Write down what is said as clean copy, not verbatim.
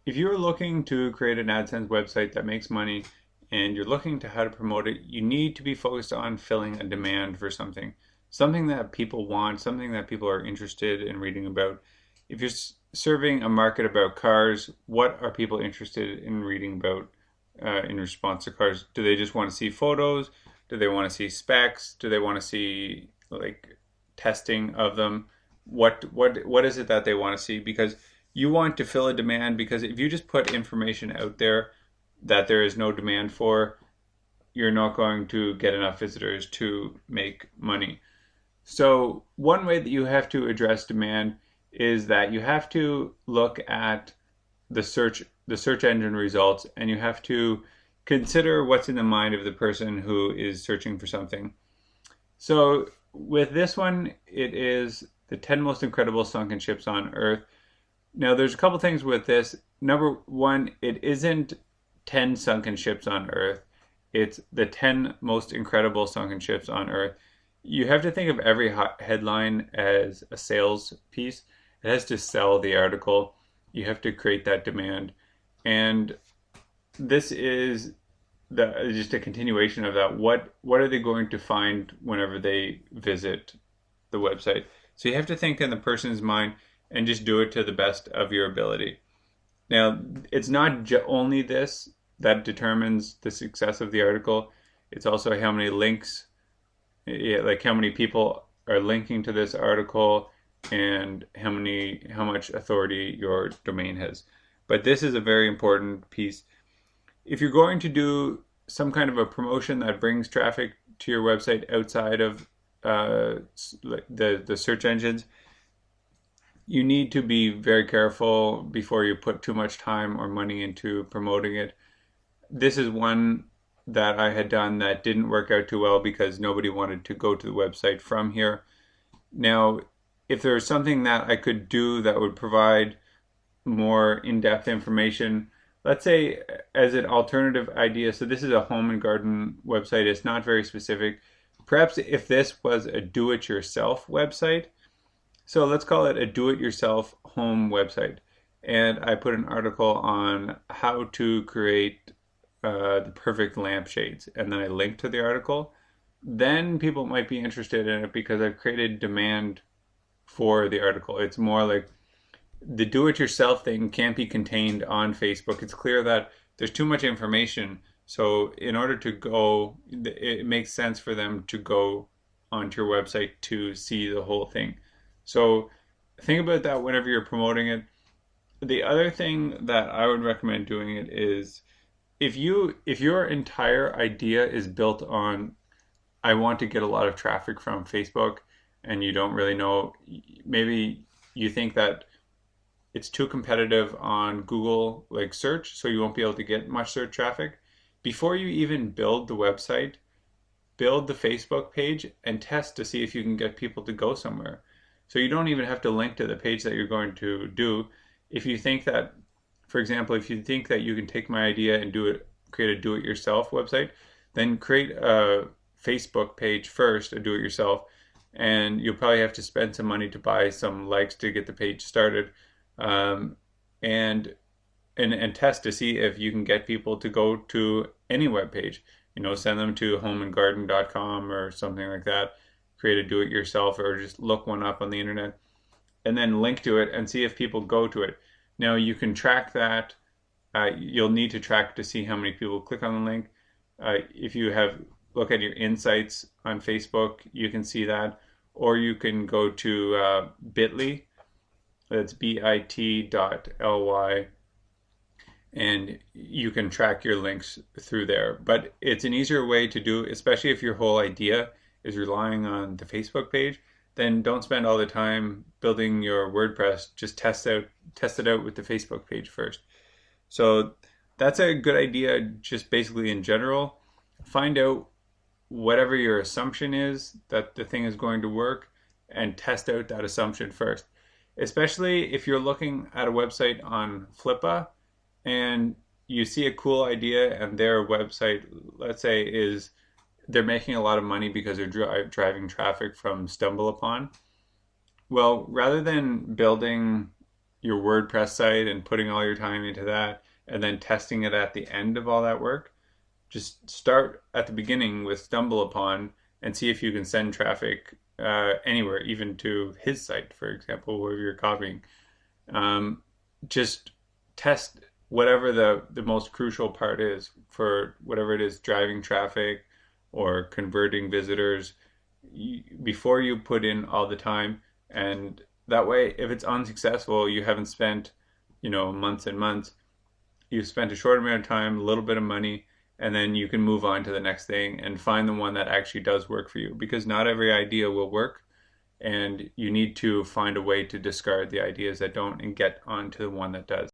If you're looking to create an AdSense website that makes money and you're looking to how to promote it, you need to be focused on filling a demand for something, something that people want, something that people are interested in reading about. If you're serving a market about cars, what are people interested in reading about in response to cars? Do they just want to see photos? Do they want to see specs? Do they want to see like testing of them? What is it that they want to see? Because you want to fill a demand, because if you just put information out there that there is no demand for, you're not going to get enough visitors to make money. So one way that you have to address demand is that you have to look at the search engine results, and you have to consider what's in the mind of the person who is searching for something. So with this one, it is the 10 most incredible sunken ships on Earth. Now, there's a couple things with this. Number one, it isn't 10 sunken ships on Earth. It's the 10 most incredible sunken ships on Earth. You have to think of every headline as a sales piece. It has to sell the article. You have to create that demand. And this is just a continuation of that. What are they going to find whenever they visit the website? So you have to think in the person's mind and just do it to the best of your ability. Now, it's not only this that determines the success of the article. It's also how many links, like how many people are linking to this article, and how much authority your domain has. But this is a very important piece. If you're going to do some kind of a promotion that brings traffic to your website outside of the search engines, you need to be very careful before you put too much time or money into promoting it. This is one that I had done that didn't work out too well because nobody wanted to go to the website from here. Now, if there's something that I could do that would provide more in-depth information, let's say as an alternative idea, so this is a home and garden website, it's not very specific. Perhaps if this was a do-it-yourself website, so let's call it a do-it-yourself home website, and I put an article on how to create the perfect lampshades, and then I link to the article, then people might be interested in it because I've created demand for the article. It's more like the do-it-yourself thing can't be contained on Facebook. It's clear that there's too much information. So in order to go, it makes sense for them to go onto your website to see the whole thing. So think about that whenever you're promoting it. The other thing that I would recommend doing it is if your entire idea is built on, I want to get a lot of traffic from Facebook, and you don't really know, maybe you think that it's too competitive on Google like search, so you won't be able to get much search traffic. Before you even build the website, build the Facebook page and test to see if you can get people to go somewhere. So you don't even have to link to the page that you're going to do. If you think that, for example, if you think that you can take my idea and create a do-it-yourself website, then create a Facebook page first, a do-it-yourself, and you'll probably have to spend some money to buy some likes to get the page started, and test to see if you can get people to go to any web page. Send them to homeandgarden.com or something like that. Create a do-it-yourself, or just look one up on the internet, and then link to it and see if people go to it. Now you can track that. You'll need to track to see how many people click on the link. If you look at your insights on Facebook, you can see that, or you can go to bit.ly, that's bit.ly, and you can track your links through there. But it's an easier way to do, especially if your whole idea is relying on the Facebook page. Then don't spend all the time building your WordPress. Just test it out with the Facebook page first. So that's a good idea, just basically in general. Find out whatever your assumption is that the thing is going to work, and test out that assumption first. Especially if you're looking at a website on Flippa and you see a cool idea and their website, let's say, they're making a lot of money because they're driving traffic from StumbleUpon. Well, rather than building your WordPress site and putting all your time into that and then testing it at the end of all that work. Just start at the beginning with StumbleUpon and see if you can send traffic anywhere, even to his site, for example, wherever you're copying. Just test whatever the most crucial part is for whatever it is, driving traffic or converting visitors, before you put in all the time. And that way, if it's unsuccessful, you haven't spent, months and months. You've spent a short amount of time, a little bit of money, and then you can move on to the next thing and find the one that actually does work for you, because not every idea will work, and you need to find a way to discard the ideas that don't and get onto the one that does.